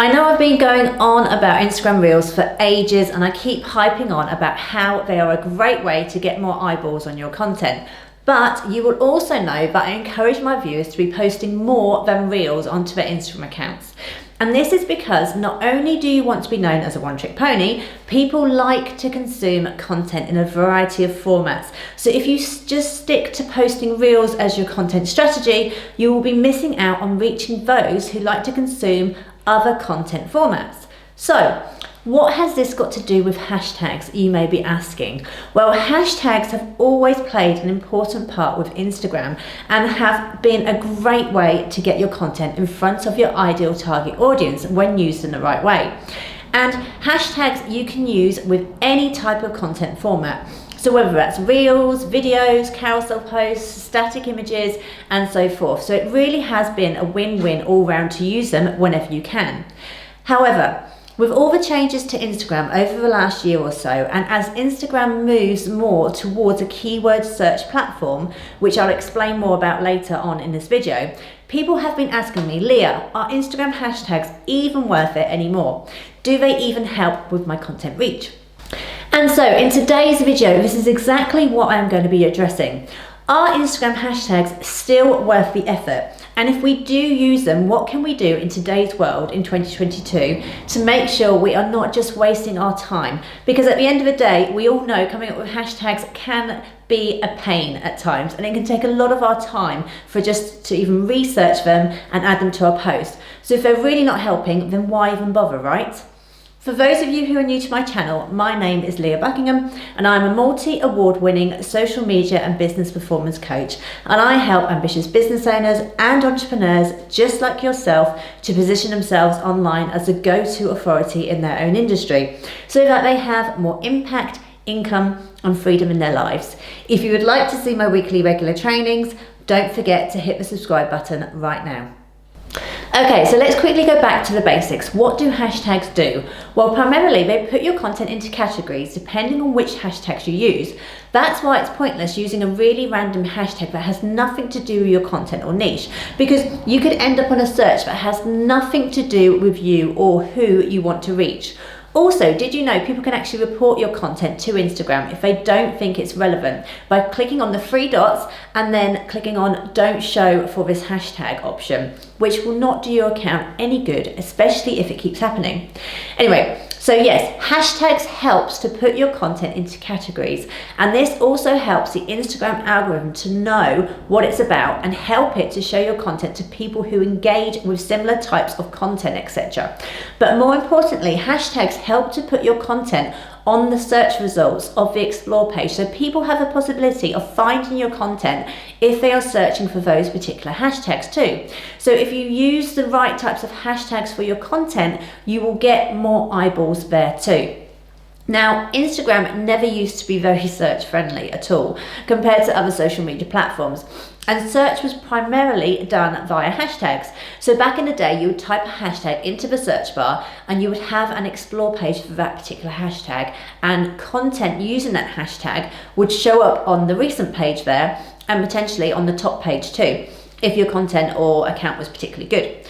I know I've been going on about Instagram Reels for ages, and I keep hyping on about how they are a great way to get more eyeballs on your content. But you will also know that I encourage my viewers to be posting more than Reels onto their Instagram accounts. And this is because not only do you want to be known as a one-trick pony, people like to consume content in a variety of formats. So if you just stick to posting Reels as your content strategy, you will be missing out on reaching those who like to consume other content formats. So, what has this got to do with hashtags, you may be asking? Well, hashtags have always played an important part with Instagram and have been a great way to get your content in front of your ideal target audience when used in the right way. And hashtags you can use with any type of content format. So whether that's Reels, videos, carousel posts, static images, and so forth. So it really has been a win-win all round to use them whenever you can. However, with all the changes to Instagram over the last year or so, and as Instagram moves more towards a keyword search platform, which I'll explain more about later on in this video, people have been asking me, Leah, are Instagram hashtags even worth it anymore? Do they even help with my content reach? And so in today's video, this is exactly what I'm going to be addressing. Are Instagram hashtags still worth the effort? And if we do use them, what can we do in today's world in 2022 to make sure we are not just wasting our time? Because at the end of the day, we all know coming up with hashtags can be a pain at times, and it can take a lot of our time for just to even research them and add them to our post. So if they're really not helping, then why even bother, right? For those of you who are new to my channel, my name is Leah Buckingham and I'm a multi-award winning social media and business performance coach, and I help ambitious business owners and entrepreneurs just like yourself to position themselves online as a go-to authority in their own industry so that they have more impact, income and freedom in their lives. If you would like to see my weekly regular trainings, don't forget to hit the subscribe button right now. Okay, so let's quickly go back to the basics. What do hashtags do? Well, primarily they put your content into categories depending on which hashtags you use. That's why it's pointless using a really random hashtag that has nothing to do with your content or niche, because you could end up on a search that has nothing to do with you or who you want to reach. Also, did you know people can actually report your content to Instagram if they don't think it's relevant by clicking on the three dots and then clicking on don't show for this hashtag option, which will not do your account any good, especially if it keeps happening. Anyway, so yes, hashtags helps to put your content into categories, and this also helps the Instagram algorithm to know what it's about and help it to show your content to people who engage with similar types of content, etc. But more importantly, hashtags help to put your content on the search results of the explore page, so people have a possibility of finding your content if they are searching for those particular hashtags too. So if you use the right types of hashtags for your content, you will get more eyeballs there too. Now, Instagram never used to be very search friendly at all compared to other social media platforms, and search was primarily done via hashtags. So back in the day, you would type a hashtag into the search bar and you would have an explore page for that particular hashtag, and content using that hashtag would show up on the recent page there and potentially on the top page too, if your content or account was particularly good.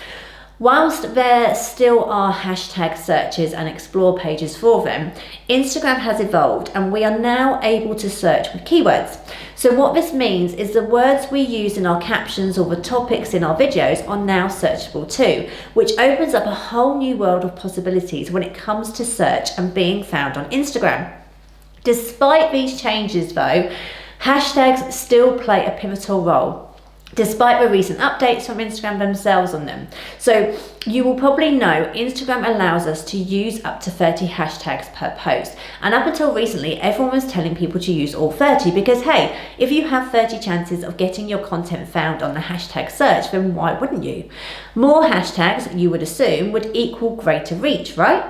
Whilst there still are hashtag searches and explore pages for them, Instagram has evolved and we are now able to search with keywords. So what this means is the words we use in our captions or the topics in our videos are now searchable too, which opens up a whole new world of possibilities when it comes to search and being found on Instagram. Despite these changes though, hashtags still play a pivotal role, despite the recent updates from Instagram themselves on them. So you will probably know Instagram allows us to use up to 30 hashtags per post. And up until recently, everyone was telling people to use all 30 because, hey, if you have 30 chances of getting your content found on the hashtag search, then why wouldn't you? More hashtags, you would assume, would equal greater reach, right?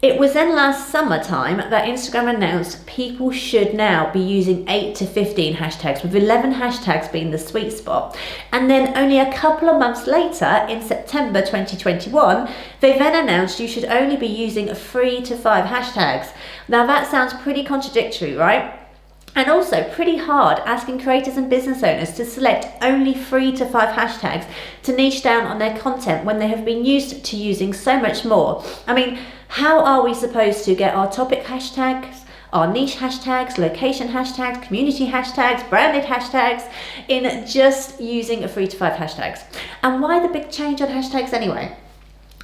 It was then last summertime that Instagram announced people should now be using 8 to 15 hashtags, with 11 hashtags being the sweet spot. And then only a couple of months later, in September 2021, they then announced you should only be using 3 to 5 hashtags. Now that sounds pretty contradictory, right? And also pretty hard asking creators and business owners to select only 3 to 5 hashtags to niche down on their content when they have been used to using so much more. I mean, how are we supposed to get our topic hashtags, our niche hashtags, location hashtags, community hashtags, branded hashtags in just using 3 to 5 hashtags? And why the big change on hashtags anyway?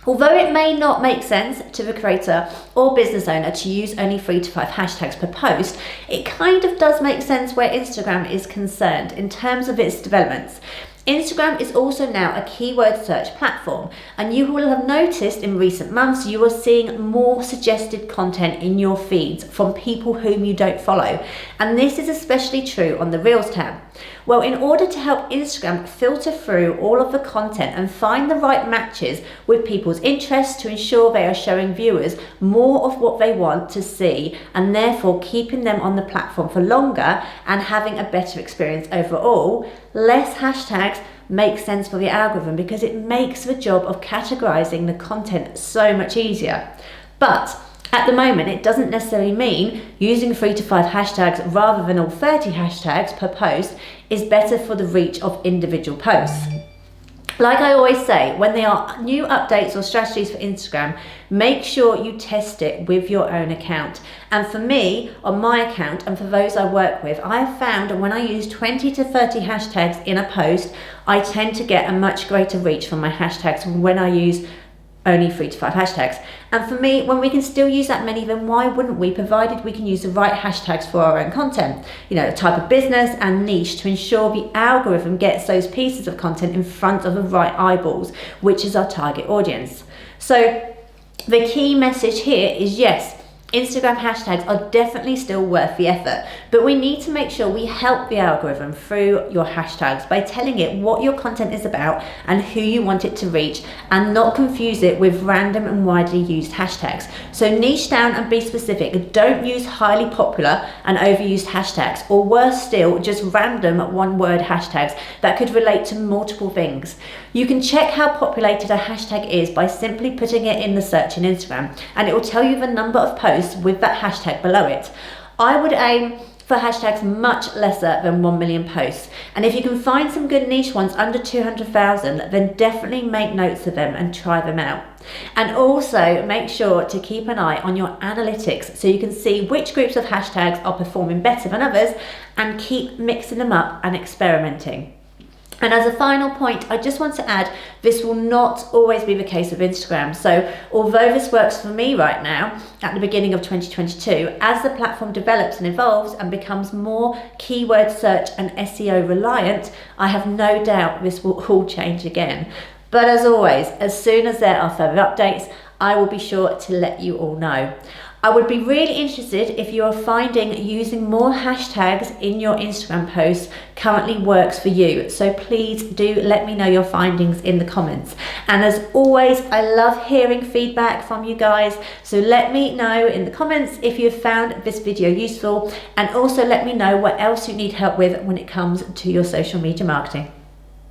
Although it may not make sense to the creator or business owner to use only 3 to 5 hashtags per post, it kind of does make sense where Instagram is concerned in terms of its developments. Instagram is also now a keyword search platform, and you will have noticed in recent months you are seeing more suggested content in your feeds from people whom you don't follow, and this is especially true on the Reels tab. Well, in order to help Instagram filter through all of the content and find the right matches with people's interests to ensure they are showing viewers more of what they want to see and therefore keeping them on the platform for longer and having a better experience overall, less hashtags makes sense for the algorithm because it makes the job of categorizing the content so much easier. But at the moment, it doesn't necessarily mean using 3 to 5 hashtags rather than all 30 hashtags per post is better for the reach of individual posts. Like I always say, when there are new updates or strategies for Instagram, make sure you test it with your own account. And for me, on my account, and for those I work with, I have found when I use 20 to 30 hashtags in a post, I tend to get a much greater reach from my hashtags than when I use only 3 to 5 hashtags. And for me, when we can still use that many, then why wouldn't we, provided we can use the right hashtags for our own content, you know, the type of business and niche, to ensure the algorithm gets those pieces of content in front of the right eyeballs, which is our target audience. So the key message here is, yes, Instagram hashtags are definitely still worth the effort, but we need to make sure we help the algorithm through your hashtags by telling it what your content is about and who you want it to reach, and not confuse it with random and widely used hashtags. So niche down and be specific. Don't use highly popular and overused hashtags, or worse still, just random one-word hashtags that could relate to multiple things. You can check how populated a hashtag is by simply putting it in the search in Instagram, and it will tell you the number of posts with that hashtag below it. I would aim for hashtags much lesser than 1 million posts, and if you can find some good niche ones under 200,000, then definitely make notes of them and try them out. And also make sure to keep an eye on your analytics so you can see which groups of hashtags are performing better than others, and keep mixing them up and experimenting. And as a final point, I just want to add, this will not always be the case with Instagram. So although this works for me right now, at the beginning of 2022, as the platform develops and evolves and becomes more keyword search and SEO reliant, I have no doubt this will all change again. But as always, as soon as there are further updates, I will be sure to let you all know. I would be really interested if you are finding using more hashtags in your Instagram posts currently works for you. So please do let me know your findings in the comments. And as always, I love hearing feedback from you guys. So let me know in the comments if you have found this video useful, and also let me know what else you need help with when it comes to your social media marketing.